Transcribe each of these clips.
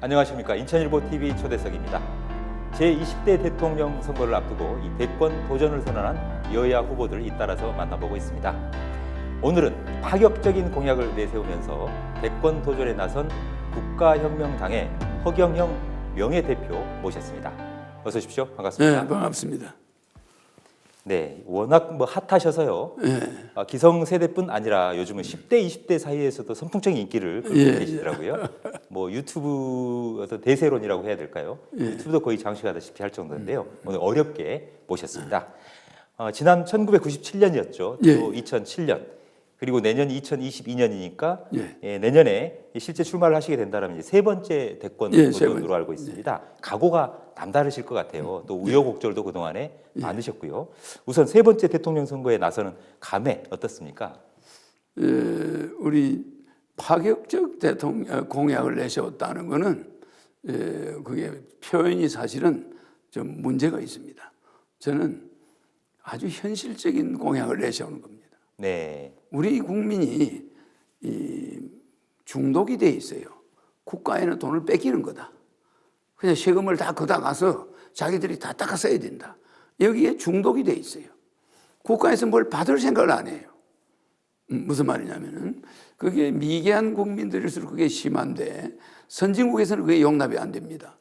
안녕하십니까. 인천일보TV 초대석입니다. 제20대 대통령 선거를 앞두고 이 대권 도전을 선언한 여야 후보들을 잇따라서 만나보고 있습니다. 오늘은 파격적인 공약을 내세우면서 대권 도전에 나선 국가혁명당의 허경영 명예대표 모셨습니다. 어서 오십시오. 반갑습니다. 네, 반갑습니다. 네, 워낙 핫하셔서요. 네. 기성세대뿐 아니라 요즘은 10대, 20대 사이에서도 선풍적인 인기를 끌고 계시더라고요. 뭐 유튜브 어떤 대세론이라고 해야 될까요? 유튜브도 거의 장식하다시피 할 정도인데요. 오늘 어렵게 모셨습니다. 지난 1997년이었죠. 또 2007년. 그리고 내년이 2022년이니까 내년에 실제 출마를 하시게 된다면 이제 세 번째 대권 도전으로 알고 있습니다. 각오가 남다르실 것 같아요. 또 우여곡절도 그동안에 많으셨고요. 우선 세 번째 대통령 선거에 나서는 감회 어떻습니까? 우리 파격적 대통령 공약을 내세웠다는 것은 그게 표현이 사실은 좀 문제가 있습니다. 저는 아주 현실적인 공약을 내세우는 겁니다. 네. 우리 국민이 중독이 돼 있어요. 국가에는 돈을 뺏기는 거다. 그냥 세금을 다 걷어가서 자기들이 다 닦아 써야 된다. 여기에 중독이 돼 있어요. 국가에서 뭘 받을 생각을 안 해요. 무슨 말이냐면은 그게 미개한 국민들일수록 그게 심한데 선진국에서는 그게 용납이 안 됩니다.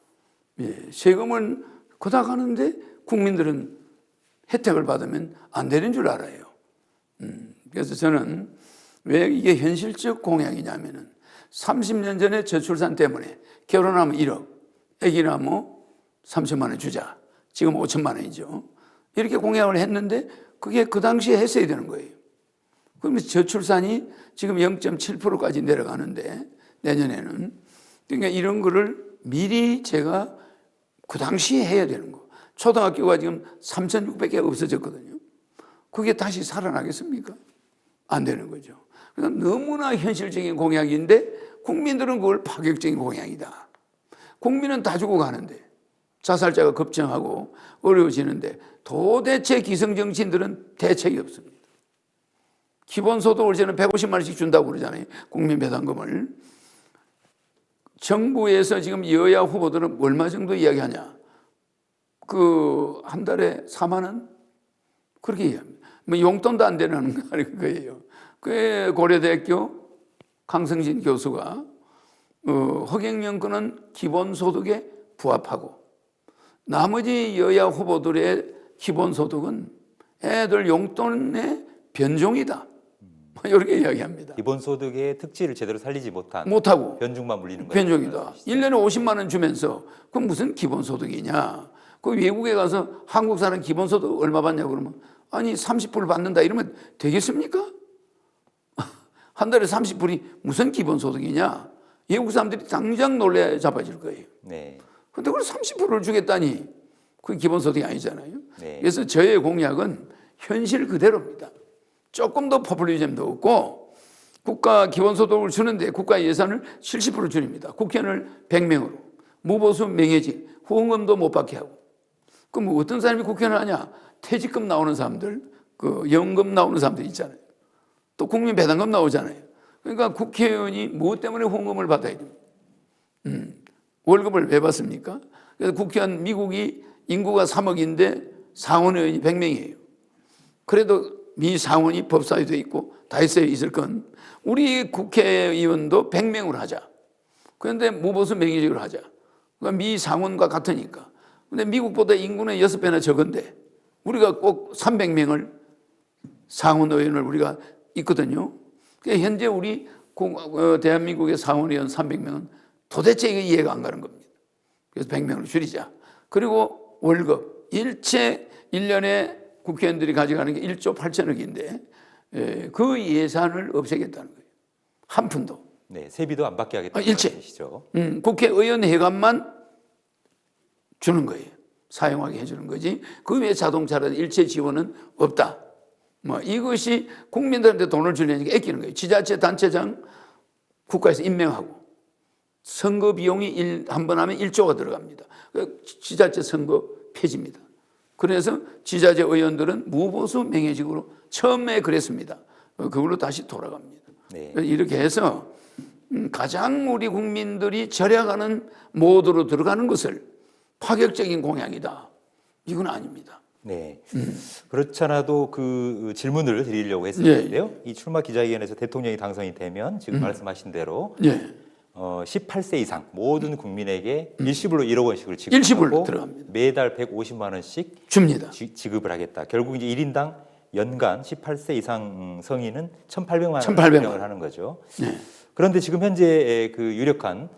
세금을 걷어가는데 국민들은 혜택을 받으면 안 되는 줄 알아요. 그래서 저는 왜 이게 현실적 공약이냐면은 30년 전에 저출산 때문에 결혼하면 1억, 아기 낳으면 30만 원 주자. 지금 5천만 원이죠. 이렇게 공약을 했는데 그게 그 당시에 했어야 되는 거예요. 그러면 저출산이 지금 0.7%까지 내려가는데 내년에는 그러니까 이런 거를 미리 제가 그 당시에 해야 되는 거. 초등학교가 지금 3,600개가 없어졌거든요. 그게 다시 살아나겠습니까? 안 되는 거죠. 그러니까 너무나 현실적인 공약인데 국민들은 그걸 파격적인 공약이다. 국민은 다 죽어가는데 자살자가 급증하고 어려워지는데 도대체 기성정치인들은 대책이 없습니다. 기본소득을 저는 150만 원씩 준다고 그러잖아요. 국민배당금을. 정부에서 지금 여야 후보들은 얼마 정도 이야기하냐. 한 달에 4만 원? 그렇게 이야기합니다. 뭐 용돈도 안 되는 거예요. 그 고려대학교 강성진 교수가 허경영 거는 기본소득에 부합하고 나머지 여야 후보들의 기본소득은 애들 용돈의 변종이다. 이렇게 이야기합니다. 기본소득의 특질을 제대로 살리지 못하고 변중만 물리는 거죠. 변종이다. 1년에 50만 원 주면서 그럼 무슨 기본소득이냐. 그 외국에 가서 한국 사람 기본소득 얼마 받냐고 그러면 아니 30불 받는다 이러면 되겠습니까? 한 달에 30불이 무슨 기본소득이냐. 외국 사람들이 당장 놀래 잡아질 거예요. 네. 근데 그걸 30불을 주겠다니 그게 기본소득이 아니잖아요. 네. 그래서 저의 공약은 현실 그대로입니다. 조금 더 포퓰리즘도 없고 국가 기본소득을 주는데 국가 예산을 70% 줄입니다. 국회의원을 100명으로 무보수 명예직 후원금도 못 받게 하고 그럼 어떤 사람이 국회의원을 하냐. 퇴직금 나오는 사람들, 연금 나오는 사람들 있잖아요. 또 국민 배당금 나오잖아요. 그러니까 국회의원이 무엇 때문에 후원금을 받아야 됩니까? 월급을 왜 받습니까? 그래서 국회의원 미국이 인구가 3억인데 상원의원이 100명이에요. 그래도 미 상원이 법사위 돼 있고 다이어스에 있을 건 우리 국회의원도 100명으로 하자. 그런데 무보수 명예직으로 하자. 그러니까 미 상원과 같으니까. 근데 미국보다 인구는 6배나 적은데 우리가 꼭 300명을 상원의원을 우리가 있거든요. 그러니까 현재 우리 대한민국의 상원의원 300명은 도대체 이게 이해가 안 가는 겁니다. 그래서 100명을 줄이자. 그리고 월급 일체 1년에 국회의원들이 가져가는 게 1조 8천억인데 그 예산을 없애겠다는 거예요. 한 푼도. 네, 세비도 안 받게 하겠다는 일체. 말씀이시죠. 국회의원 회관만 주는 거예요. 사용하게 해주는 거지. 그 외에 자동차라든 일체 지원은 없다. 이것이 국민들한테 돈을 주려니까 아끼는 거예요. 지자체 단체장 국가에서 임명하고 선거 비용이 한 번 하면 1조가 들어갑니다. 지자체 선거 폐지입니다. 그래서 지자체 의원들은 무보수 명예직으로 처음에 그랬습니다. 그걸로 다시 돌아갑니다. 네. 이렇게 해서 가장 우리 국민들이 절약하는 모드로 들어가는 것을 파격적인 공약이다. 이건 아닙니다. 네. 그렇잖아도 그 질문을 드리려고 했었는데요. 이 출마 기자회견에서 대통령이 당선이 되면 지금 말씀하신 대로 18세 이상 모든 국민에게 일시불로 1억 원씩을 지급하고 일시불로 들어갑니다. 매달 150만 원씩 줍니다. 지급을 하겠다. 결국 이제 1인당 연간 18세 이상 성인은 1,800만 원 1,800만 수령을 하는 거죠. 그런데 지금 현재 그 유력한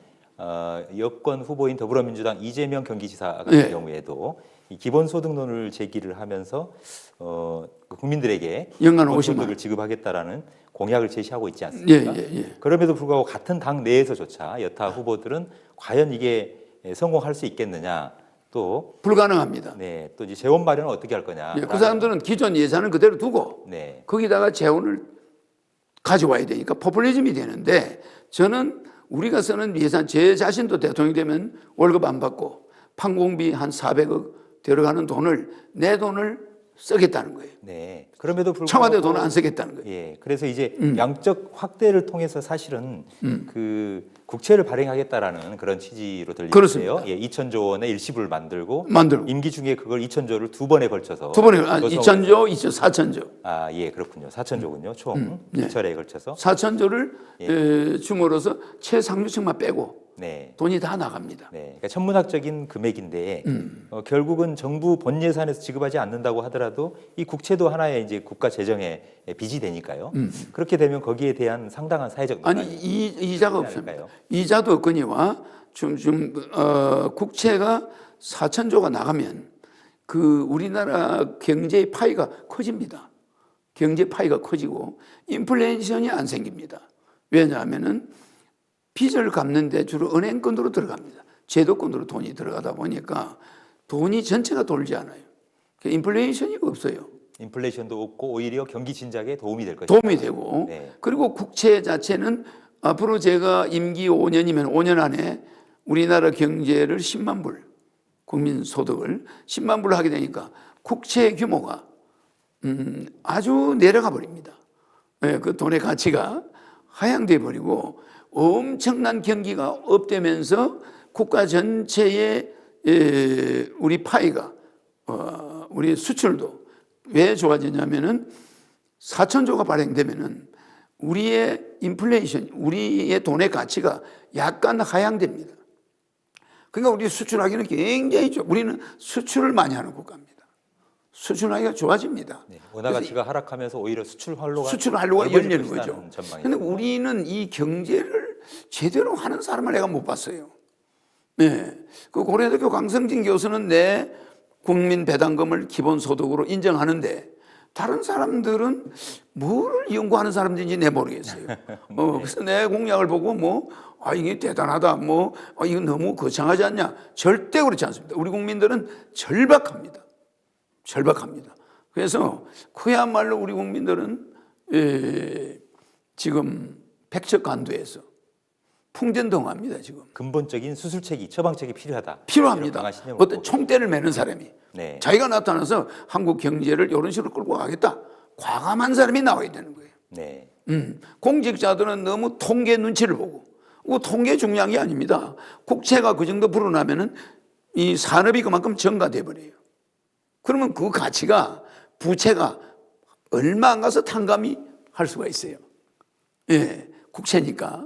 여권 후보인 더불어민주당 이재명 경기지사 같은 경우에도 이 기본소득론을 제기를 하면서 국민들에게 연간 기본소득을 50만 원 지급하겠다라는 공약을 제시하고 있지 않습니까? 그럼에도 불구하고 같은 당 내에서조차 여타 후보들은 과연 이게 성공할 수 있겠느냐, 또 불가능합니다. 네, 또 이제 재원 마련은 어떻게 할 거냐. 그 사람들은 기존 예산을 그대로 두고 거기다가 재원을 가져와야 되니까 포퓰리즘이 되는데, 저는 우리가 쓰는 예산, 제 자신도 대통령이 되면 월급 안 받고 판공비 한 400억 들어가는 돈을, 내 돈을 쓰겠다는 거예요. 네. 그럼에도 불구하고 청와대 돈을 안 쓰겠다는 거예요. 예. 그래서 이제 양적 확대를 통해서 사실은 그 국채를 발행하겠다라는 그런 취지로 들리는데요. 예, 2천조 원의 일시불을 만들고 임기 중에 그걸 2천조를 두 번에 걸쳐서 2천조, 4천조. 아, 예, 그렇군요. 4천조군요. 총 2차례에 걸쳐서 4천조를 줌으로써 최상류층만 빼고 돈이 다 나갑니다. 네, 그러니까 천문학적인 금액인데 결국은 정부 본 예산에서 지급하지 않는다고 하더라도 이 국채도 하나의 이제 국가 재정의 빚이 되니까요. 그렇게 되면 거기에 대한 상당한 사회적 이자가 없습니다. 이자도 없거니와 국채가 4천조가 나가면 그 우리나라 경제의 파이가 커집니다. 경제 파이가 커지고 인플레이션이 안 생깁니다. 왜냐하면은 빚을 갚는데 주로 은행권으로 들어갑니다. 제도권으로 돈이 들어가다 보니까 돈이 전체가 돌지 않아요. 인플레이션이 없어요. 인플레이션도 없고 오히려 경기 진작에 도움이 될 것이다. 도움이 되고 그리고 국채 자체는 앞으로 제가 임기 5년이면 5년 안에 우리나라 경제를 10만 불, 국민 소득을 10만 불로 하게 되니까 국채 규모가 아주 내려가 버립니다. 그 돈의 가치가 하향돼 버리고 엄청난 경기가 업되면서 국가 전체의 우리 파이가 우리 수출도 왜 좋아지냐면은 4천조가 발행되면은 우리의 인플레이션, 우리의 돈의 가치가 약간 하향됩니다. 그러니까 우리 수출하기는 굉장히 좋아. 우리는 수출을 많이 하는 국가입니다. 수출하기가 좋아집니다. 원화 가치가 하락하면서 오히려 수출 활로가 열리는 거죠. 그런데 우리는 이 경제를 제대로 하는 사람을 내가 못 봤어요. 그 고려대학교 강성진 교수는 내 국민 배당금을 기본소득으로 인정하는데 다른 사람들은 뭘 연구하는 사람들인지 내 모르겠어요. 그래서 내 공약을 보고 이게 대단하다, 이거 너무 거창하지 않냐? 절대 그렇지 않습니다. 우리 국민들은 절박합니다. 그래서 그야말로 우리 국민들은 지금 백척간두에서 풍전등화합니다. 지금 근본적인 수술책이, 처방책이 필요합니다. 어떤 총대를 매는 사람이 자기가 나타나서 한국 경제를 이런 식으로 끌고 가겠다, 과감한 사람이 나와야 되는 거예요. 공직자들은 너무 통계 눈치를 보고, 통계 중요한 게 아닙니다. 국채가 그 정도 불어나면은 이 산업이 그만큼 증가돼 버려요. 그러면 그 가치가, 부채가 얼마 안 가서 탕감이 할 수가 있어요. 국채니까.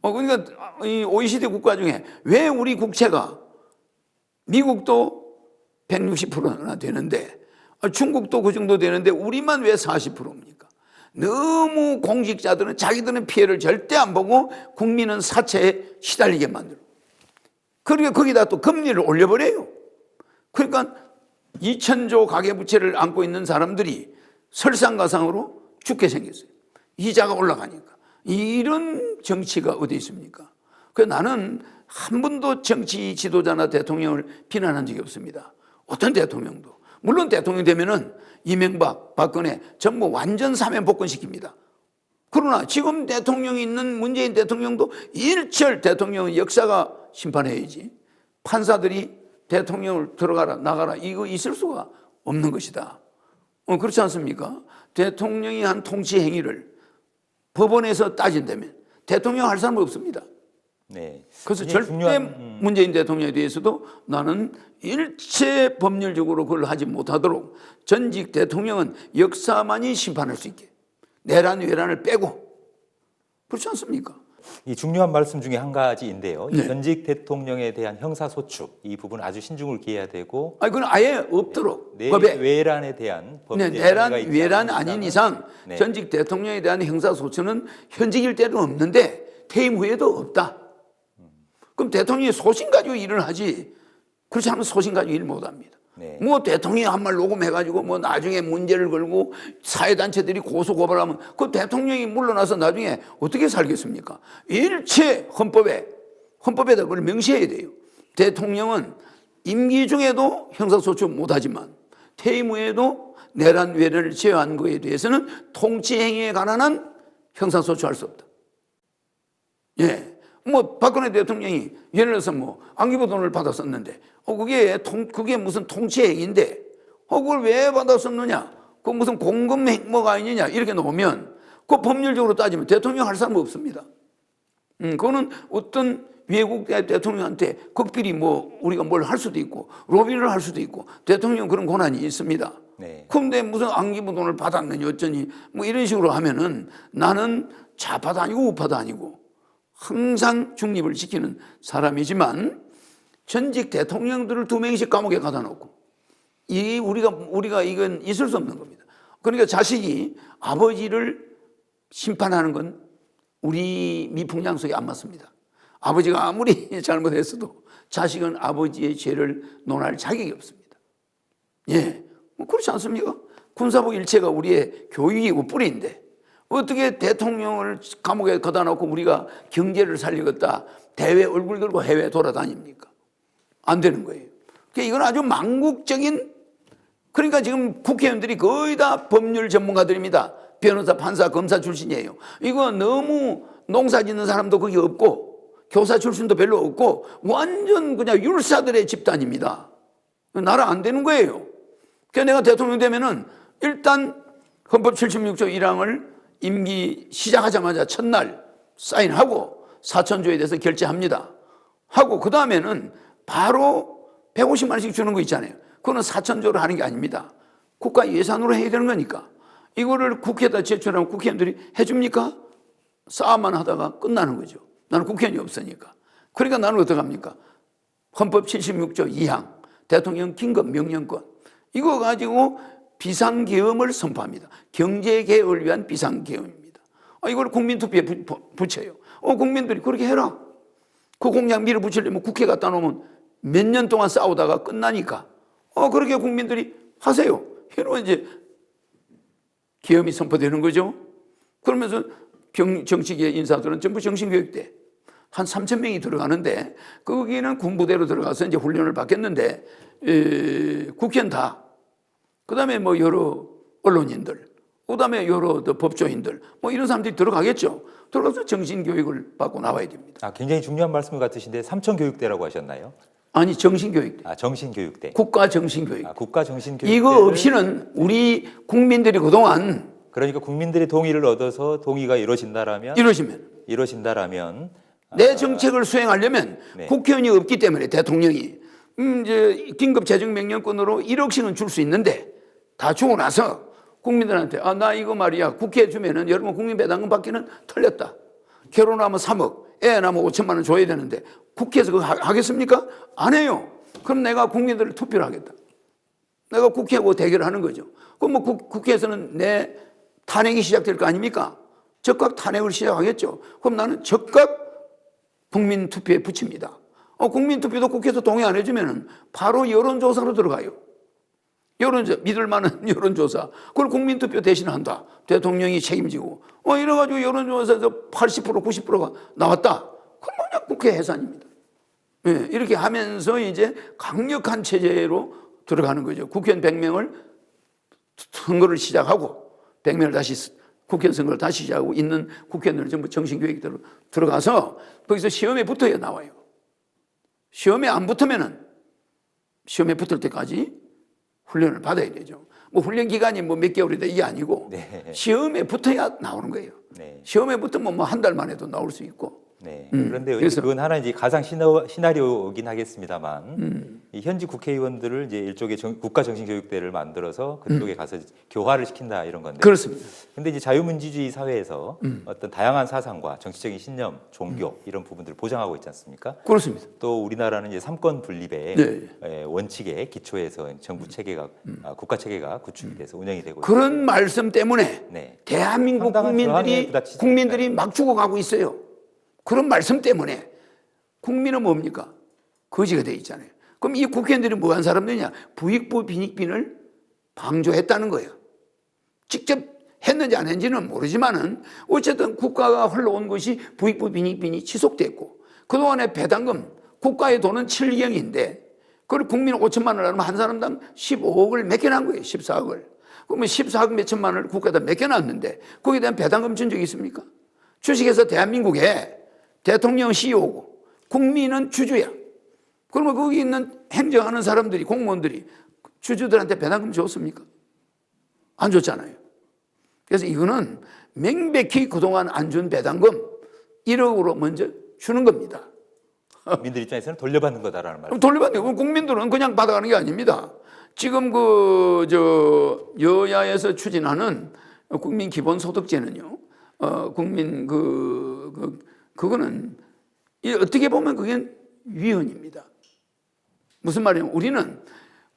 그러니까 이 OECD 국가 중에 왜 우리 국채가, 미국도 160%나 되는데 중국도 그 정도 되는데 우리만 왜 40%입니까? 너무 공직자들은 자기들은 피해를 절대 안 보고 국민은 사채에 시달리게 만들고, 그리고 거기다 또 금리를 올려버려요. 그러니까 2천조 가계부채를 안고 있는 사람들이 설상가상으로 죽게 생겼어요. 이자가 올라가니까. 이런 정치가 어디 있습니까? 그래서 나는 한 번도 정치 지도자나 대통령을 비난한 적이 없습니다. 어떤 대통령도. 물론 대통령 되면은 이명박, 박근혜 전부 완전 사면 복권시킵니다. 그러나 지금 대통령이 있는 문재인 대통령도 일철 대통령의 역사가 심판해야지, 판사들이 대통령을 들어가라 나가라 이거 있을 수가 없는 것이다. 그렇지 않습니까? 대통령이 한 통치 행위를 법원에서 따진다면 대통령 할 사람은 없습니다. 네. 그래서 굉장히 절대 중요한, 문재인 대통령에 대해서도 나는 일체 법률적으로 그걸 하지 못하도록 전직 대통령은 역사만이 심판할 수 있게 내란 외란을 빼고 그렇지 않습니까? 이 중요한 말씀 중에 한 가지인데요. 이 네. 전직 대통령에 대한 형사소추 이 부분 아주 신중을 기해야 되고 아니 그건 아예 없도록 내 법에 외란에 대한 법 네, 내란 외란 아닌 이상 네. 전직 대통령에 대한 형사소추는 현직일 때는 없는데 퇴임 후에도 없다. 그럼 대통령이 소신 가지고 일을 하지 그렇지 않으면 소신 가지고 일 못합니다. 네. 뭐 대통령이 한 말 녹음해가지고 뭐 나중에 문제를 걸고 사회단체들이 고소고발하면 그 대통령이 물러나서 나중에 어떻게 살겠습니까? 일체 헌법에다 그걸 명시해야 돼요. 대통령은 임기 중에도 형사소추 못하지만 퇴임 후에도 내란 외란을 제어한 거에 대해서는 통치행위에 관한 한 형사소추할 수 없다. 예. 뭐 박근혜 대통령이 예를 들어서 뭐 안기부 돈을 받았었는데 그게 무슨 통치 행위인데 그걸 왜 받았었느냐? 그 무슨 공금 행모가 아니냐? 이렇게 놓으면 그 법률적으로 따지면 대통령 할 사람은 없습니다. 그거는 어떤 외국 대통령한테 극비리 뭐 우리가 뭘 할 수도 있고 로비를 할 수도 있고 대통령 그런 권한이 있습니다. 네. 그런데 무슨 안기부 돈을 받았느니 어쩌니 뭐 이런 식으로 하면은 나는 좌파도 아니고 우파도 아니고 항상 중립을 지키는 사람이지만 전직 대통령들을 2명씩 감옥에 가다 놓고 우리가 이건 있을 수 없는 겁니다. 그러니까 자식이 아버지를 심판하는 건 우리 미풍양속에 안 맞습니다. 아버지가 아무리 잘못했어도 자식은 아버지의 죄를 논할 자격이 없습니다. 예, 뭐 그렇지 않습니까? 군사복 일체가 우리의 교육이고 뿌리인데 어떻게 대통령을 감옥에 가다 놓고 우리가 경제를 살리겠다 대외 얼굴 들고 해외 돌아다닙니까? 안 되는 거예요. 그러니까 이건 아주 망국적인 그러니까 지금 국회의원들이 거의 다 법률 전문가들입니다. 변호사, 판사, 검사 출신이에요. 이거 너무 농사 짓는 사람도 거기 없고 교사 출신도 별로 없고 완전 그냥 율사들의 집단입니다. 나라 안 되는 거예요. 그러니까 내가 대통령 되면은 일단 헌법 76조 1항을 임기 시작하자마자 첫날 사인하고 4천조에 대해서 결재합니다. 하고 그 다음에는 바로 150만 원씩 주는 거 있잖아요. 그거는 4천조로 하는 게 아닙니다. 국가 예산으로 해야 되는 거니까. 이거를 국회에다 제출하면 국회의원들이 해줍니까? 싸움만 하다가 끝나는 거죠. 나는 국회의원이 없으니까. 그러니까 나는 어떡합니까? 헌법 76조 2항 대통령 긴급 명령권 이거 가지고 비상계엄을 선포합니다. 경제개혁을 위한 비상계엄입니다. 이걸 국민투표에 붙여요. 국민들이 그렇게 해라. 그 공약 밀어붙이려면 국회 갖다 놓으면 몇 년 동안 싸우다가 끝나니까 그렇게 국민들이 하세요. 이러면 이제 계엄이 선포되는 거죠. 그러면서 정치계 인사들은 전부 정신교육대 한 3,000명이 들어가는데 거기는 군부대로 들어가서 이제 훈련을 받겠는데 국회는 다 그다음에 뭐 여러 언론인들, 그다음에 여러 법조인들, 뭐 이런 사람들이 들어가겠죠. 들어가서 정신교육을 받고 나와야 됩니다. 굉장히 중요한 말씀 같으신데 삼천교육대라고 하셨나요? 아니 정신교육대. 정신교육대. 국가 정신교육. 국가 정신교육대. 이거 없이는 우리 국민들이 그동안 그러니까 국민들의 동의를 얻어서 동의가 이루어진다라면 내 정책을 수행하려면 네. 국회의원이 없기 때문에 대통령이 이제 긴급 재정명령권으로 1억씩은 줄 수 있는데 다 주고 나서 국민들한테 나 이거 말이야 국회에 주면은 여러분 국민배당금 받기는 틀렸다. 결혼하면 3억, 애 낳으면 5천만 원 줘야 되는데 국회에서 그거 하겠습니까? 안 해요. 그럼 내가 국민들을 투표를 하겠다. 내가 국회하고 대결하는 거죠. 그럼 뭐 국회에서는 내 탄핵이 시작될 거 아닙니까? 적각 탄핵을 시작하겠죠. 그럼 나는 적각 국민 투표에 붙입니다. 국민 투표도 국회에서 동의 안 해주면은 바로 여론조사로 들어가요. 믿을 만한 여론조사. 그걸 국민투표 대신 한다. 대통령이 책임지고. 이래가지고 여론조사에서 80%, 90%가 나왔다. 그럼 그냥 국회 해산입니다. 네, 이렇게 하면서 이제 강력한 체제로 들어가는 거죠. 국회의원 100명을 선거를 시작하고 100명을 다시 국회의원 선거를 다시 시작하고 있는 국회의원들은 전부 정신교육대로 들어가서 거기서 시험에 붙어야 나와요. 시험에 안 붙으면은 시험에 붙을 때까지 훈련을 받아야 되죠. 뭐 훈련 기간이 뭐 몇 개월이다 이게 아니고 네. 시험에 붙어야 나오는 거예요. 네. 시험에 붙으면 뭐 한 달 만에도 나올 수 있고. 네. 그런데 그래서- 그건 하나 이제 가상 시나리오이긴 하겠습니다만 이 현지 국회의원들을 이제 일종의 국가정신교육대를 만들어서 그쪽에 가서 교화를 시킨다 이런 건데. 그렇습니다. 근데 이제 자유민주주의 사회에서 어떤 다양한 사상과 정치적인 신념, 종교 이런 부분들을 보장하고 있지 않습니까? 그렇습니다. 또 우리나라는 이제 삼권 분립의 네. 원칙에 기초해서 정부 체계가 국가 체계가 구축이 돼서 운영이 되고 그런 말씀 때문에 네. 대한민국 상당한 저항에 부닥치지 국민들이 막 죽어가고 있어요. 그런 말씀 때문에 국민은 뭡니까? 거지가 돼 있잖아요. 그럼 이 국회의원들이 뭐 한 사람들이냐? 부익부 빈익빈을 방조했다는 거예요. 직접 했는지 안 했는지는 모르지만은 어쨌든 국가가 흘러온 것이 부익부 빈익빈이 지속됐고 그동안의 배당금 국가의 돈은 7경인데 그걸 국민 5천만 원을 하면 한 사람당 15억을 맡겨놓은 거예요. 14억을. 그러면 14억 몇천만 원을 국가에다 맡겨놨는데 거기에 대한 배당금 준 적이 있습니까? 주식회사 대한민국에 대통령 CEO고 국민은 주주야. 그러면 거기 있는 행정하는 사람들이 공무원들이 주주들한테 배당금 줬습니까? 안 줬잖아요. 그래서 이거는 명백히 그동안 안 준 배당금 1억으로 먼저 주는 겁니다. 민들 입장에서는 돌려받는 거다라는 말. 돌려받는 거 국민들은 그냥 받아가는 게 아닙니다. 지금 여야에서 추진하는 국민 기본소득제는요. 그거는 어떻게 보면 그게 위헌입니다. 무슨 말이냐면 우리는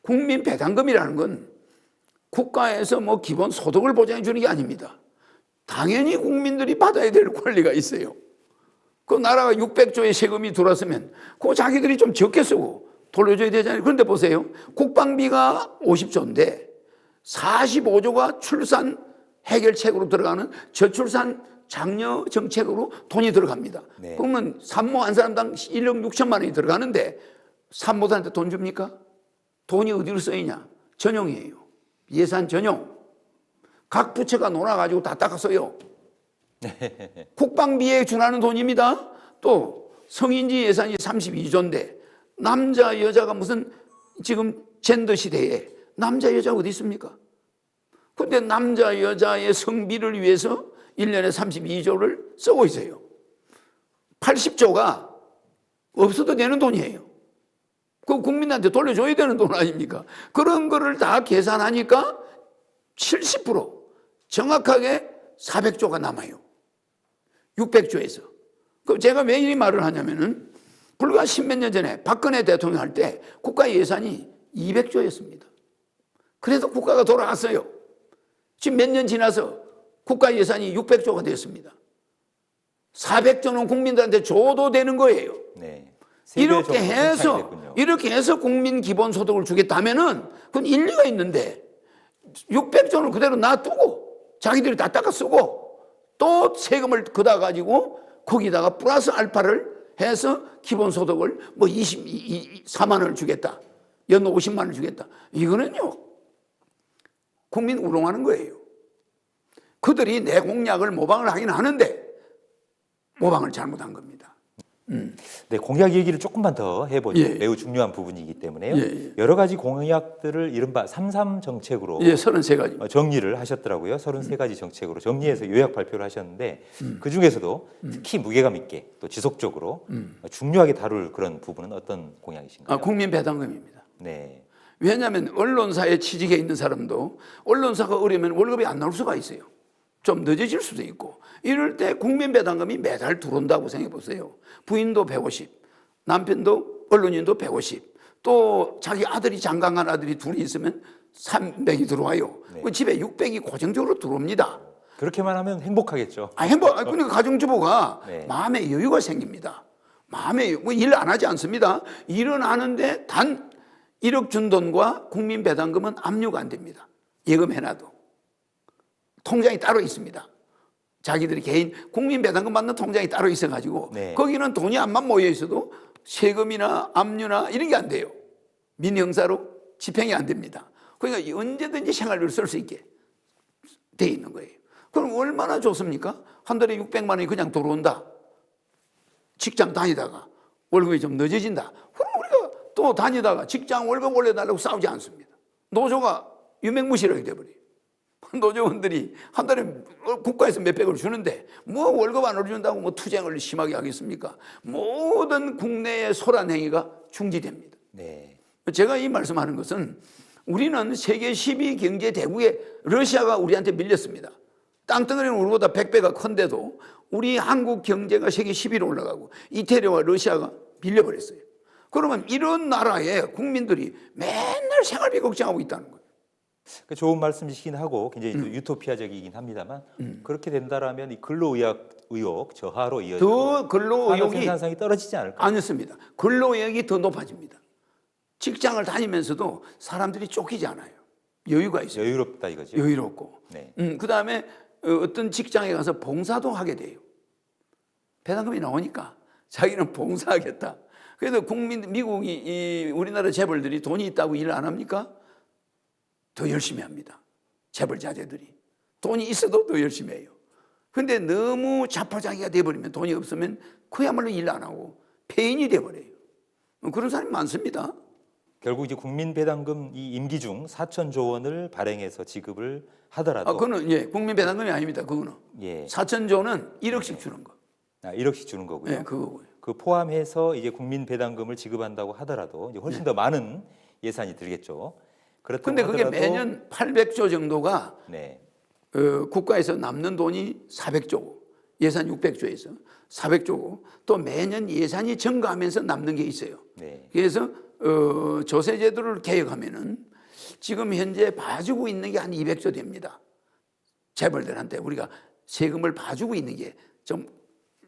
국민 배당금이라는 건 국가에서 뭐 기본 소득을 보장해 주는 게 아닙니다. 당연히 국민들이 받아야 될 권리가 있어요. 그 나라가 600조의 세금이 들어왔으면 그거 자기들이 좀 적게 쓰고 돌려줘야 되잖아요. 그런데 보세요. 국방비가 50조인데 45조가 출산 해결책으로 들어가는 저출산 장려 정책으로 돈이 들어갑니다. 네. 그러면 산모 한 사람당 1억 6천만 원이 들어가는데 산모들한테 돈 줍니까? 돈이 어디로 쓰이냐? 전용이에요. 예산 전용. 각 부처가 놀아가지고 다 닦았어요. 국방비에 준하는 돈입니다. 또 성인지 예산이 32조인데 남자 여자가 무슨 지금 젠더 시대에 남자 여자 어디 있습니까? 그런데 남자 여자의 성비를 위해서 1년에 32조를 쓰고 있어요. 80조가 없어도 되는 돈이에요. 그 국민한테 돌려줘야 되는 돈 아닙니까? 그런 거를 다 계산하니까 70% 정확하게 400조가 남아요. 600조에서. 그럼 제가 왜 이 말을 하냐면은 불과 10몇 년 전에 박근혜 대통령 할 때 국가 예산이 200조였습니다. 그래도 국가가 돌아갔어요. 지금 몇 년 지나서 국가 예산이 600조가 됐습니다. 400조는 국민들한테 줘도 되는 거예요. 네. 이렇게 해서 국민 기본소득을 주겠다면은 그건 일리가 있는데 600조는 그대로 놔두고 자기들이 다 닦아 쓰고 또 세금을 걷어 가지고 거기다가 플러스 알파를 해서 기본소득을 뭐 24만 원을 주겠다. 연 50만 원을 주겠다. 이거는요. 국민 우롱하는 거예요. 그들이 내 공약을 모방을 하긴 하는데 모방을 잘못한 겁니다. 네, 공약 얘기를 조금만 더 해보죠. 예. 매우 중요한 부분이기 때문에요. 예. 여러 가지 공약들을 이른바 33 정책으로 33가지. 정리를 하셨더라고요. 33가지 정책으로 정리해서 요약 발표를 하셨는데 그중에서도 특히 무게감 있게 또 지속적으로 중요하게 다룰 그런 부분은 어떤 공약이신가요? 국민 배당금입니다. 네. 왜냐하면 언론사에 취직해 있는 사람도 언론사가 어려면 월급이 안 나올 수가 있어요. 좀 늦어질 수도 있고 이럴 때 국민 배당금이 매달 들어온다고 생각해 보세요. 부인도 150, 남편도 언론인도 150, 또 자기 아들이 장강한 아들이 둘이 있으면 300이 들어와요. 네. 그 집에 600이 고정적으로 들어옵니다. 그렇게만 하면 행복하겠죠. 그러니까 가정주부가 네. 마음에 여유가 생깁니다. 마음에 뭐 일 안 하지 않습니다. 일은 하는데 단 1억 준 돈과 국민 배당금은 압류가 안 됩니다. 예금해놔도. 통장이 따로 있습니다. 자기들이 개인 국민 배당금 받는 통장이 따로 있어가지고 네. 거기는 돈이 안만 모여 있어도 세금이나 압류나 이런 게 안 돼요. 민형사로 집행이 안 됩니다. 그러니까 언제든지 생활비를 쓸 수 있게 돼 있는 거예요. 그럼 얼마나 좋습니까? 한 달에 600만 원이 그냥 들어온다. 직장 다니다가 월급이 좀 늦어진다. 그럼 우리가 또 다니다가 직장 월급 올려달라고 싸우지 않습니다. 노조가 유명무실하게 돼버려요. 노조원들이 한 달에 국가에서 몇백을 주는데 뭐 월급 안 올려준다고 뭐 투쟁을 심하게 하겠습니까? 모든 국내의 소란 행위가 중지됩니다. 네. 제가 이 말씀하는 것은 우리는 세계 10위 경제 대국에 러시아가 우리한테 밀렸습니다. 땅덩어리는 우리보다 100배가 큰데도 우리 한국 경제가 세계 10위로 올라가고 이태리와 러시아가 밀려버렸어요. 그러면 이런 나라에 국민들이 맨날 생활비 걱정하고 있다는 거예요. 그 좋은 말씀이시긴 하고 굉장히 또 유토피아적이긴 합니다만 그렇게 된다라면 이 근로의욕 저하로 이어지고 더 근로의욕이 생산성이 떨어지지 않을까? 아니었습니다. 근로의욕이 더 높아집니다. 직장을 다니면서도 사람들이 쫓기지 않아요. 여유가 있어요. 여유롭다 이거죠. 여유롭고. 네. 그다음에 어떤 직장에 가서 봉사도 하게 돼요. 배당금이 나오니까 자기는 봉사하겠다. 그래서 미국이 우리나라 재벌들이 돈이 있다고 일을 안 합니까? 더 열심히 합니다. 재벌 자제들이. 돈이 있어도 더 열심히 해요. 근데 너무 자포자기가 돼버리면 돈이 없으면 그야말로 일 안 하고 폐인이 돼버려요. 그런 사람이 많습니다. 결국 이제 국민배당금 이 임기 중 4천조 원을 발행해서 지급을 하더라도 그거는 예, 국민배당금이 아닙니다. 그거는 예. 4천조는 1억씩 주는 거. 1억씩 주는 거고요. 예, 그거고요. 그 포함해서 이제 국민배당금을 지급한다고 하더라도 이제 훨씬 더 많은 예산이 들겠죠. 그런데 그게 매년 800조 정도가 네. 국가에서 남는 돈이 400조고 예산 600조에서 400조고 또 매년 예산이 증가하면서 남는 게 있어요. 네. 그래서 조세제도를 개혁하면은 지금 현재 봐주고 있는 게 한 200조 됩니다. 재벌들한테 우리가 세금을 봐주고 있는 게 좀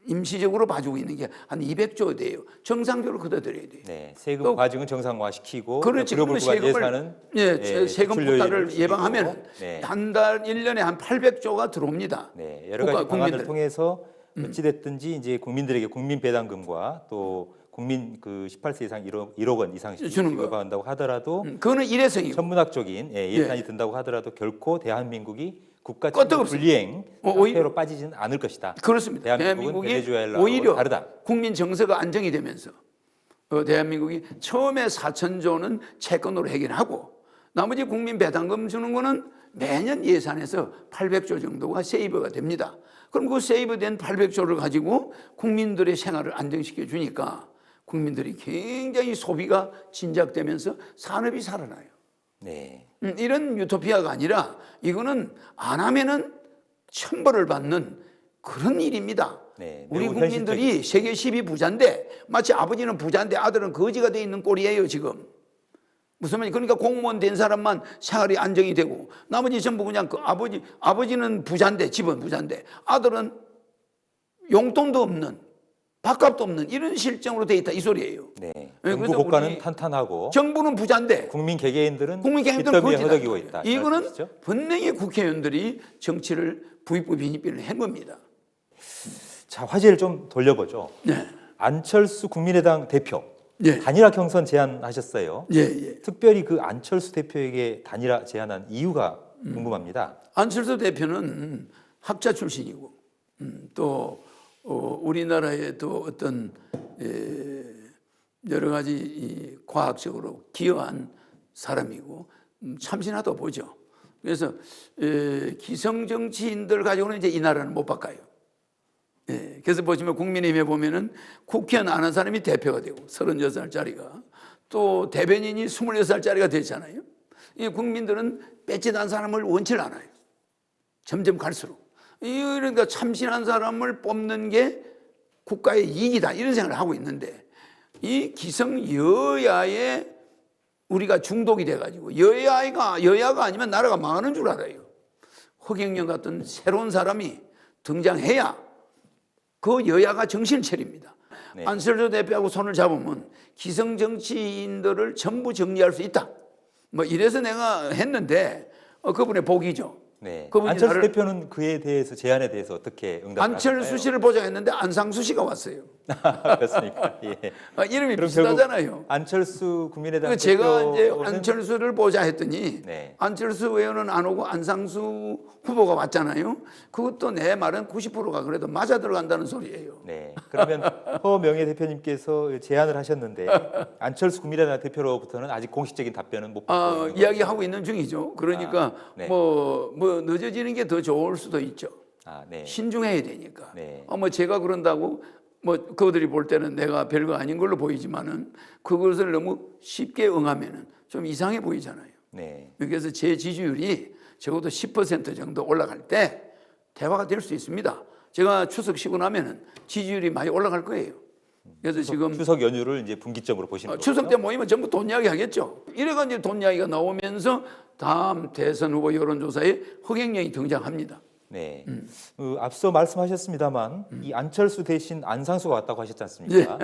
임시적으로 봐주고 있는 게 한 200조 돼요. 정상적으로 걷어들여야 돼요. 네, 세금 과징은 정상화시키고 그렇지. 그러면 세금을 세금 부과를 예방하면 네. 한 달 1년에 한 800조가 들어옵니다. 네, 여러 가지 방안을 국민들. 통해서 어찌됐든지 이제 국민들에게 국민배당금과 또 국민 그 18세 이상 1억 원 이상씩 주는 거. 지급한다고 하더라도 그거는 일회성이고 천문학적인 예산이 든다고 하더라도 결코 대한민국이 국가 끄떡 불이행 오히려- 상태로 빠지지는 않을 것이다. 그렇습니다. 대한민국은 대한민국이 베네수엘라와 오히려 다르다. 국민 정서가 안정이 되면서 대한민국이 처음에 4천조는 채권으로 해결하고 나머지 국민 배당금 주는 거는 매년 예산에서 800조 정도가 세이브가 됩니다. 그럼 그 세이브된 800조를 가지고 국민들의 생활을 안정시켜 주니까 국민들이 굉장히 소비가 진작되면서 산업이 살아나요. 네. 이런 유토피아가 아니라 이거는 안 하면은 천벌을 받는 그런 일입니다. 네, 우리 매우 국민들이 세계 10위 부자인데 마치 아버지는 부자인데 아들은 거지가 돼 있는 꼴이에요 지금. 무슨 말이냐? 그러니까 공무원 된 사람만 생활이 안정이 되고 나머지 전부 그냥 그 아버지는 부자인데 집은 부자인데 아들은 용돈도 없는 밥값도 없는 이런 실정으로 돼 있다 이 소리예요. 네. 그래서 정부 국가는 우리 탄탄하고 정부는 부자인데 국민 개개인들은 국민개인들은 빚더미에 거지다. 허덕이고 있다. 이거는 말씀이시죠? 분명히 국회의원들이 정치를 부익부 빈익빈을 한 겁니다. 자, 화제를 좀 돌려보죠. 네. 안철수 국민의당 대표 예. 단일화 경선 제안하셨어요. 예, 예. 특별히 그 안철수 대표에게 단일화 제안한 이유가 궁금합니다. 안철수 대표는 학자 출신이고 또 우리나라의 또 어떤 여러 가지 이 과학적으로 기여한 사람이고 참신하다 보죠. 그래서 기성 정치인들 가지고는 이제 이 나라는 못 바꿔요. 그래서 보시면 국민의힘에 보면은 국회의원 안 한 사람이 대표가 되고 36살짜리가 또 대변인이 26살짜리가 됐잖아요. 이 국민들은 뺏지난 사람을 원치 않아요. 점점 갈수록. 그러니까 참신한 사람을 뽑는 게 국가의 이익이다 이런 생각을 하고 있는데 이 기성 여야에 우리가 중독이 돼가지고 여야가 아니면 나라가 망하는 줄 알아요. 허경영 같은 새로운 사람이 등장해야 그 여야가 정신을 차립니다. 네. 안철수 대표하고 손을 잡으면 기성 정치인들을 전부 정리할 수 있다. 뭐 이래서 내가 했는데 그분의 복이죠. 네. 그분이 안철수 대표는 그에 대해서 제안에 대해서 어떻게 응답을 안철수 하셨나요? 씨를 보장했는데 안상수 씨가 왔어요. 그렇습니까? 예. 이름이 그럼 비슷하잖아요. 안철수 국민의당 제가 이제 대표는 안철수를 보자 했더니 네. 안철수 의원은 안 오고 안상수 후보가 왔잖아요. 그것도 내 말은 90%가 그래도 맞아 들어간다는 소리예요. 네. 그러면 허명예 대표님께서 제안을 하셨는데 안철수 국민의당 대표로부터는 아직 공식적인 답변은 못 받고 있는 이야기하고 있는 중이죠. 그러니까 네. 뭐 늦어지는 게 더 좋을 수도 있죠. 네. 신중해야 되니까. 네. 뭐 제가 그런다고 뭐 그들이 볼 때는 내가 별거 아닌 걸로 보이지만은 그것을 너무 쉽게 응하면은 좀 이상해 보이잖아요. 네. 그래서 제 지지율이 적어도 10% 정도 올라갈 때 대화가 될 수 있습니다. 제가 추석 쉬고 나면은 지지율이 많이 올라갈 거예요. 그래서 지금 추석 연휴를 이제 분기점으로 보시는 거죠. 추석 때 모이면 전부 돈 이야기 하겠죠. 이래가 이제 돈 이야기가 나오면서 다음 대선 후보 여론조사에 허경영이 등장합니다. 네. 앞서 말씀하셨습니다만 이 안철수 대신 안상수가 왔다고 하셨지 않습니까?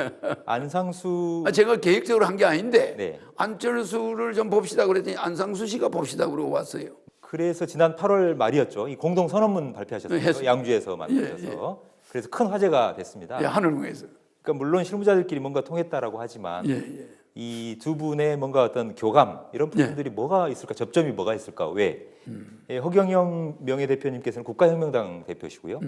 안상수 제가 계획적으로 한 게 아닌데 네. 안철수를 좀 봅시다 그랬더니 안상수 씨가 봅시다 그러고 왔어요. 그래서 지난 8월 말이었죠. 이 공동 선언문 발표하셨어요. 했습니다. 양주에서 만나셔서 그래서 큰 화제가 됐습니다. 예, 하늘궁에서. 그러니까 물론 실무자들끼리 뭔가 통했다라고 하지만 예. 이 두 분의 뭔가 어떤 교감 이런 부분들이 뭐가 있을까? 접점이 뭐가 있을까? 왜? 허경영 명예대표님께서는 국가혁명당 대표시고요.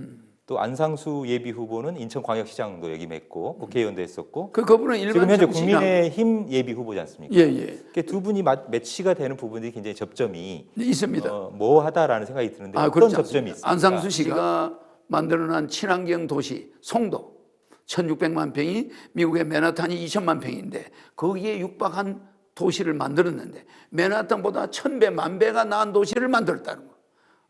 또 안상수 예비 후보는 인천광역시장도 역임했고 국회의원도 했었고 그분은 일반 지금 현재 정치인하고 국민의힘 예비 후보지 않습니까? 예. 그러니까 두 분이 매치가 되는 부분들이 굉장히 접점이 있습니다. 모호하다라는 생각이 드는데 어떤 그렇지 접점이 않습니다. 있습니까? 안상수 씨가 만들어낸 친환경 도시 송도 1600만 평이 미국의 맨하탄이 2000만 평인데 거기에 육박한 도시를 만들었는데 맨하탄보다 1000배, 10,000배가 나은 도시를 만들었다는 거.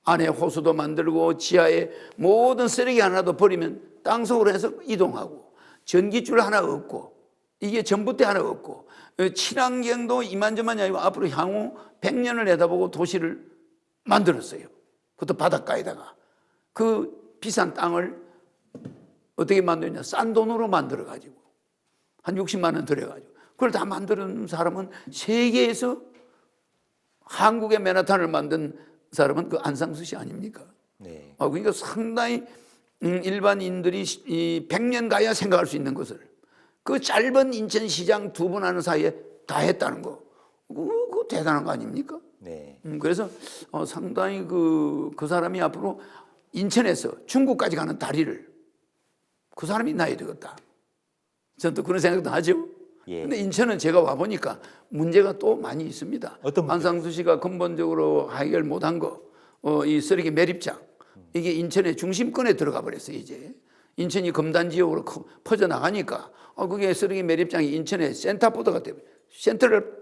안에 호수도 만들고 지하에 모든 쓰레기 하나도 버리면 땅속으로 해서 이동하고 전기줄 하나 없고 이게 전봇대 하나 없고 친환경도 이만저만이 아니고 앞으로 향후 100년을 내다보고 도시를 만들었어요. 그것도 바닷가에다가 그 비싼 땅을 어떻게 만드냐? 싼 돈으로 만들어가지고 한 60만 원 들여가지고 그걸 다 만드는 사람은 세계에서 한국의 맨하탄을 만든 사람은 그 안상수 씨 아닙니까? 네. 그러니까 상당히 일반인들이 이 100년 가야 생각할 수 있는 것을 그 짧은 인천시장 두 분 하는 사이에 다 했다는 거. 그거 대단한 거 아닙니까? 네. 그래서 상당히 그 사람이 앞으로 인천에서 중국까지 가는 다리를 그 사람이 나야 되겠다. 저는 또 그런 생각도 하죠. 근데 인천은 제가 와보니까 문제가 또 많이 있습니다. 어떤 문제? 안상수 씨가 근본적으로 해결 못한 거, 이 쓰레기 매립장. 이게 인천의 중심권에 들어가 버렸어요, 이제. 인천이 검단 지역으로 퍼져나가니까, 그게 쓰레기 매립장이 인천의 센터포드가 되버렸어요. 센트럴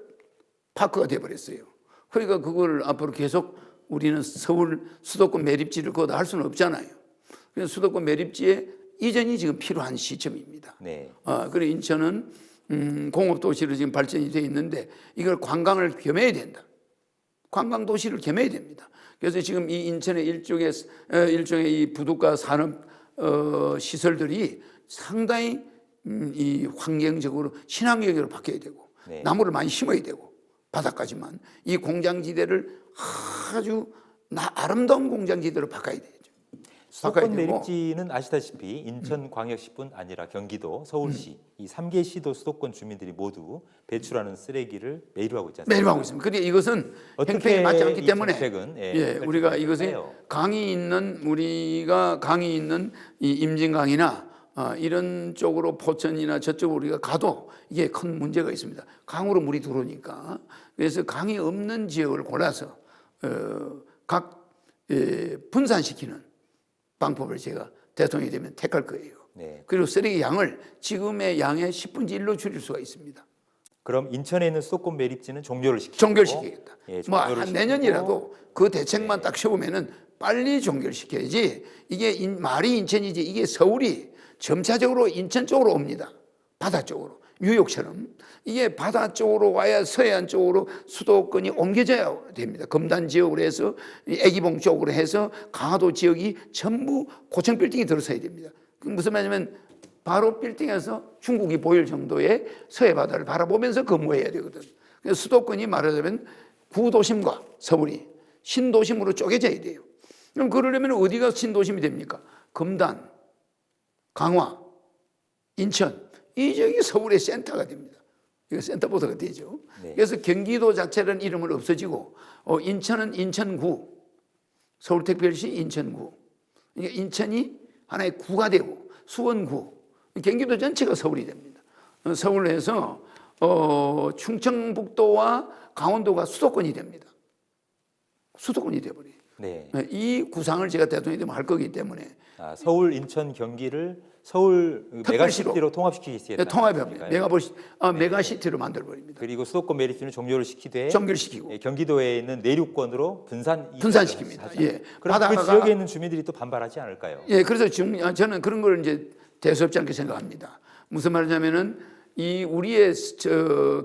파크가 되버렸어요. 그러니까 그걸 앞으로 계속 우리는 서울 수도권 매립지를 거다 할 수는 없잖아요. 그래서 수도권 매립지에 이전이 지금 필요한 시점입니다. 네. 그리고 인천은 공업도시로 지금 발전이 되어 있는데 이걸 관광을 겸해야 된다. 관광도시를 겸해야 됩니다. 그래서 지금 이 인천의 일종의 이 부둣가 산업 시설들이 상당히 이 환경적으로 친환경으로 바뀌어야 되고 네. 나무를 많이 심어야 되고 바닥까지만 이 공장지대를 아주 아름다운 공장지대로 바꿔야 되죠. 수도권 매립지는 아시다시피 인천광역시뿐 아니라 경기도, 서울시 이 3개 시도 수도권 주민들이 모두 배출하는 쓰레기를 매립하고 있지 않습니까? 매립하고 있습니다. 그런데 이것은 형평이 맞지 않기 때문에 우리가 이것에 우리가 강이 있는 이 임진강이나 이런 쪽으로 포천이나 저쪽으로 우리가 가도 이게 큰 문제가 있습니다. 강으로 물이 들어오니까. 그래서 강이 없는 지역을 골라서 각 분산시키는 방법을 제가 대통령이 되면 택할 거예요. 네. 그리고 쓰레기 양을 지금의 양의 10분의 1로 줄일 수가 있습니다. 그럼 인천에 있는 수도권 매립지는 종료를 시키고 종결시키겠다. 종료를 한 내년이라도 그 대책만 딱 세우면은 빨리 종결시켜야지. 이게 말이 인천이지 이게 서울이 점차적으로 인천 쪽으로 옵니다. 바다 쪽으로. 뉴욕처럼. 이게 바다 쪽으로 와야 서해안 쪽으로 수도권이 옮겨져야 됩니다. 검단 지역으로 해서 애기봉 쪽으로 해서 강화도 지역이 전부 고층 빌딩이 들어서야 됩니다. 무슨 말이냐면 바로 빌딩에서 중국이 보일 정도의 서해 바다를 바라보면서 근무해야 되거든. 그래서 수도권이 말하자면 구도심과 서울이 신도심으로 쪼개져야 돼요. 그럼 그러려면 어디가 신도심이 됩니까? 검단, 강화, 인천 이 지역이 서울의 센터가 됩니다. 이거 센터보드가 되죠. 네. 그래서 경기도 자체는 이름은 없어지고 인천은 인천구, 서울특별시 인천구. 그러니까 인천이 하나의 구가 되고 수원구, 경기도 전체가 서울이 됩니다. 서울에서 충청북도와 강원도가 수도권이 됩니다. 수도권이 돼버려요. 네. 이 구상을 제가 대통령이 되면 할 거기 때문에 서울, 인천, 경기를 서울 메가시티로 통합시키겠다. 통합합니다. 메가시티로 만들어버립니다. 그리고 수도권 메리트는 종료를 시키되 종결시키고 경기도에 있는 내륙권으로 분산시킵니다. 예. 그럼 그 지역에 있는 주민들이 또 반발하지 않을까요? 예, 그래서 저는 그런 걸 이제 대수롭지 않게 생각합니다. 무슨 말이냐면은 이 우리의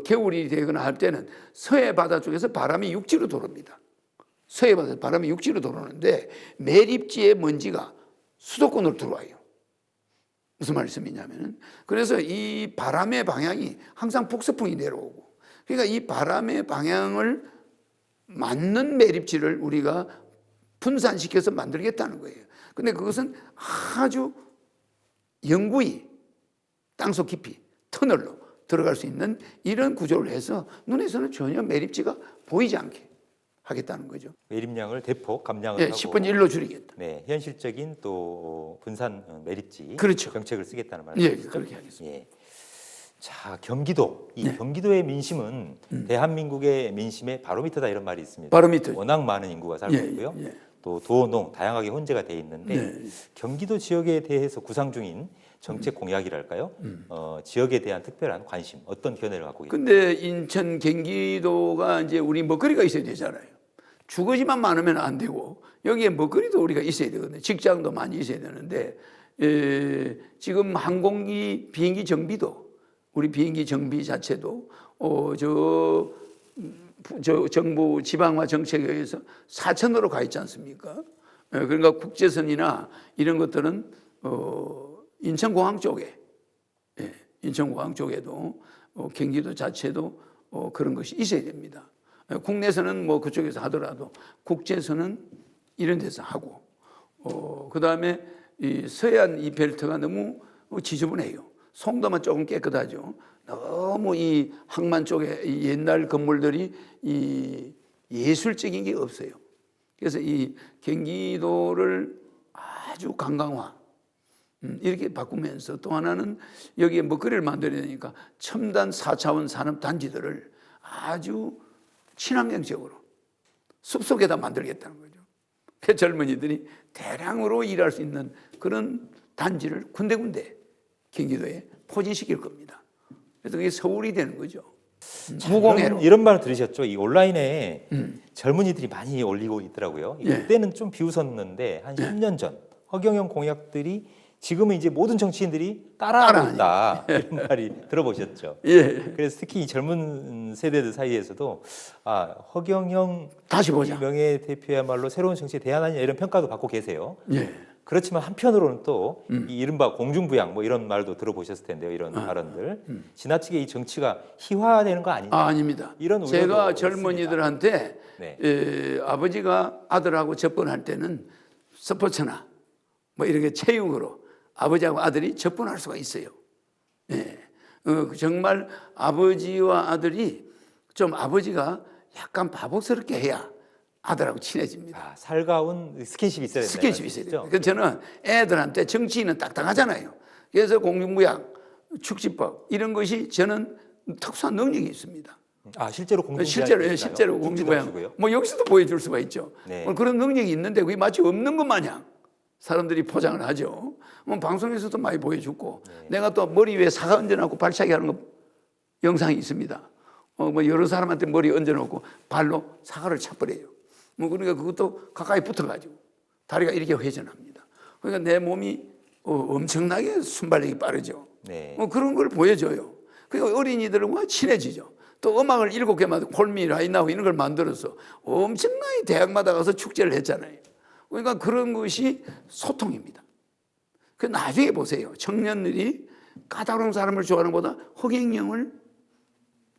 겨울이 되거나 할 때는 서해 바다 쪽에서 바람이 육지로 돌아옵니다. 서해 바다 바람이 육지로 돌아오는데 매립지의 먼지가 수도권으로 들어와요. 무슨 말씀이냐면은 그래서 이 바람의 방향이 항상 북서풍이 내려오고 그러니까 이 바람의 방향을 맞는 매립지를 우리가 분산시켜서 만들겠다는 거예요. 근데 그것은 아주 영구히 땅속 깊이 터널로 들어갈 수 있는 이런 구조를 해서 눈에서는 전혀 매립지가 보이지 않게 하겠다는 거죠. 매립량을 대폭 감량을 네, 하고 10분의 1로 줄이겠다. 네, 현실적인 또 분산 매립지 그렇죠. 정책을 쓰겠다는 말이죠. 예, 그렇게 하겠습니다. 예. 자, 경기도. 이 경기도의 민심은 대한민국의 민심의 바로미터다 이런 말이 있습니다. 바로미터. 워낙 많은 인구가 살고 있고요. 또 도농 다양하게 혼재가 돼 있는데 경기도 지역에 대해서 구상 중인 정책 공약이랄까요? 지역에 대한 특별한 관심, 어떤 견해를 갖고 계십니까? 근데 인천, 경기도가 이제 우리 먹거리가 있어야 되잖아요. 주거지만 많으면 안 되고 여기에 먹거리도 우리가 있어야 되거든요. 직장도 많이 있어야 되는데 지금 항공기 비행기 정비도 우리 비행기 정비 자체도 저 정부 지방화 정책에 의해서 4천으로 가 있지 않습니까? 그러니까 국제선이나 이런 것들은 인천공항 쪽에 인천공항 쪽에도 경기도 자체도 그런 것이 있어야 됩니다. 국내에서는 뭐 그쪽에서 하더라도 국제선은 이런 데서 하고 그다음에 이 서해안 이 벨트가 너무 지저분해요. 송도만 조금 깨끗하죠. 너무 이 항만 쪽에 이 옛날 건물들이 이 예술적인 게 없어요. 그래서 이 경기도를 아주 관광화 이렇게 바꾸면서 또 하나는 여기에 먹거리를 만들어야 되니까 첨단 4차원 산업 단지들을 아주 친환경적으로 숲속에다 만들겠다는 거죠. 그 젊은이들이 대량으로 일할 수 있는 그런 단지를 군데군데 경기도에 포진시킬 겁니다. 그래서 그게 서울이 되는 거죠. 무공해로. 이런 말을 들으셨죠? 이 온라인에 젊은이들이 많이 올리고 있더라고요. 그때는 좀 비웃었는데 한 10년 전 허경영 공약들이 지금은 이제 모든 정치인들이 따라하고 있다 이런 말이 들어보셨죠? 예. 그래서 특히 이 젊은 세대들 사이에서도 허경영 다시 보자. 명예대표야말로 새로운 정치에 대안하냐 이런 평가도 받고 계세요. 예. 그렇지만 한편으로는 또 이 이른바 공중부양 뭐 이런 말도 들어보셨을 텐데요. 이런 발언들 지나치게 이 정치가 희화되는 거 아니냐? 아닙니다. 이런 제가 우려도 젊은이들한테 네. 아버지가 아들하고 접근할 때는 스포츠나 뭐 이렇게 체육으로 아버지하고 아들이 접근할 수가 있어요. 예. 정말 아버지와 아들이 좀 아버지가 약간 바보스럽게 해야 아들하고 친해집니다. 살가운 스킨십이 있어야 된다. 스킨십이 있어야 돼요. 그래서 저는 애들한테 정치인은 딱딱하잖아요. 그래서 공중부양, 축지법 이런 것이 저는 특수한 능력이 있습니다. 실제로 공중부양 실제로 공중부양 뭐 여기서도 보여줄 수가 있죠. 네. 뭐 그런 능력이 있는데 그게 마치 없는 것 마냥 사람들이 포장을 하죠. 뭐 방송에서도 많이 보여주고 내가 또 머리 위에 사과 얹어놓고 발차기 하는 거 영상이 있습니다. 뭐 여러 사람한테 머리 얹어놓고 발로 사과를 차버려요. 뭐 그러니까 그것도 가까이 붙어가지고 다리가 이렇게 회전합니다. 그러니까 내 몸이 엄청나게 순발력이 빠르죠. 네. 뭐 그런 걸 보여줘요. 그러니까 어린이들과 친해지죠. 또 음악을 7개마다 콜미 라이나우 이런 걸 만들어서 엄청나게 대학마다 가서 축제를 했잖아요. 그러니까 그런 것이 소통입니다. 그 나중에 보세요. 청년들이 까다로운 사람을 좋아하는 것보다 허경영을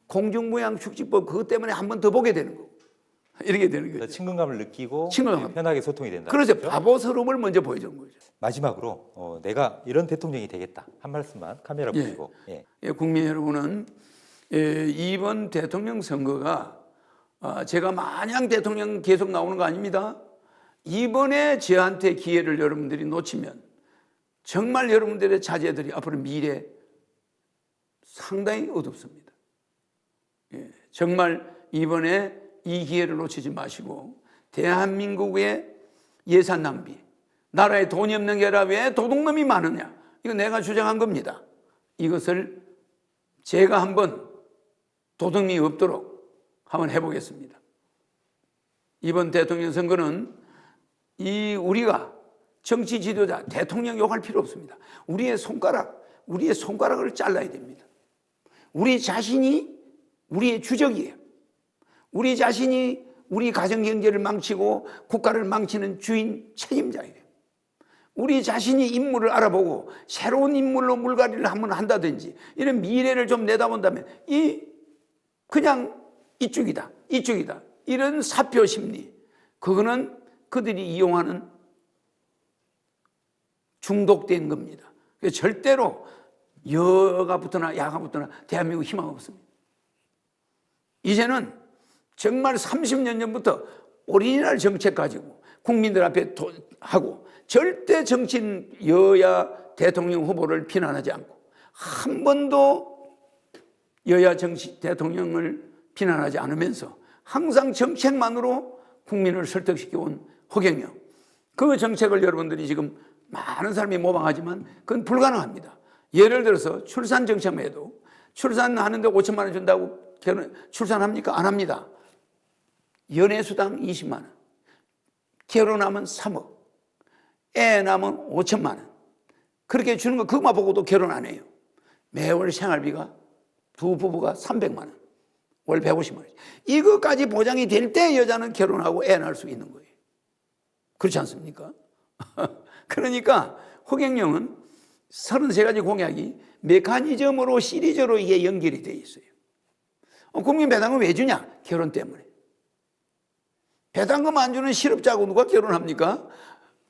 공중부양 축지법 그것 때문에 한 번 더 보게 되는 거고 이렇게 되는 그래서 거죠. 친근감을 느끼고 친근감. 편하게 소통이 된다. 그래서 바보스러움을 먼저 보여주는 거죠. 마지막으로 내가 이런 대통령이 되겠다 한 말씀만 카메라 예. 보시고. 예. 예, 국민 여러분은 이번 대통령 선거가 제가 마냥 대통령 계속 나오는 거 아닙니다. 이번에 저한테 기회를 여러분들이 놓치면 정말 여러분들의 자제들이 앞으로 미래 상당히 어둡습니다. 예, 정말 이번에 이 기회를 놓치지 마시고 대한민국의 예산 낭비, 나라에 돈이 없는 게 아니라 왜 도둑놈이 많으냐, 이거 내가 주장한 겁니다. 이것을 제가 한번 도둑이 없도록 한번 해보겠습니다. 이번 대통령 선거는 우리가 정치 지도자, 대통령 욕할 필요 없습니다. 우리의 손가락을 잘라야 됩니다. 우리 자신이 우리의 주적이에요. 우리 자신이 우리 가정 경제를 망치고 국가를 망치는 주인 책임자예요. 우리 자신이 인물을 알아보고 새로운 인물로 물갈이를 한번 한다든지 이런 미래를 좀 내다본다면 그냥 이쪽이다 이런 사표 심리, 그거는 그들이 이용하는 중독된 겁니다. 절대로 여가 붙거나 야가 붙거나 대한민국 희망 없습니다. 이제는 정말 30년 전부터 오리지널 정책 가지고 국민들 앞에 하고, 절대 정치인 여야 대통령 후보를 비난하지 않고 한 번도 여야 정치 대통령을 비난하지 않으면서 항상 정책만으로 국민을 설득시켜온 허경영, 그 정책을 여러분들이 지금 많은 사람이 모방하지만 그건 불가능합니다. 예를 들어서 출산 정책만 해도 출산하는데 5천만 원 준다고 출산합니까? 안 합니다. 연애수당 20만 원, 결혼하면 3억, 애 낳으면 5천만 원, 그렇게 주는 거 그것만 보고도 결혼 안 해요. 매월 생활비가 두 부부가 300만 원, 월 150만 원. 이거까지 보장이 될 때 여자는 결혼하고 애 낳을 수 있는 거예요. 그렇지 않습니까? 그러니까 허경영은 33가지 공약이 메커니즘으로 시리즈로 이게 연결이 돼 있어요. 국민 배당금 왜 주냐? 결혼 때문에. 배당금 안 주는 실업자하고 누가 결혼합니까?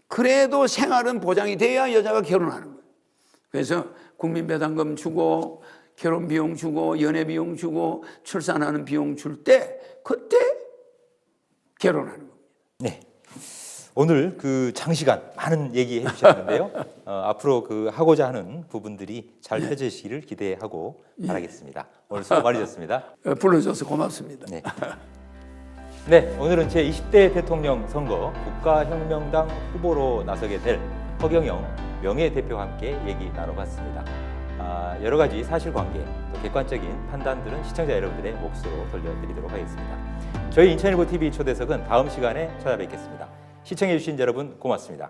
그래도 생활은 보장이 돼야 여자가 결혼하는 거예요. 그래서 국민 배당금 주고 결혼 비용 주고 연애 비용 주고 출산하는 비용 줄 때 그때 결혼하는 겁니다. 네. 오늘 그 장시간 많은 얘기 해주셨는데요. 앞으로 그 하고자 하는 부분들이 잘 펴지시기를 기대하고 바라겠습니다. 오늘 수고 많으셨습니다. 불러줘서 고맙습니다. 네. 네, 오늘은 제20대 대통령 선거 국가혁명당 후보로 나서게 될 허경영 명예대표와 함께 얘기 나눠봤습니다. 여러 가지 사실관계, 또 객관적인 판단들은 시청자 여러분들의 몫으로 돌려드리도록 하겠습니다. 저희 인천일보 TV 초대석은 다음 시간에 찾아뵙겠습니다. 시청해주신 여러분 고맙습니다.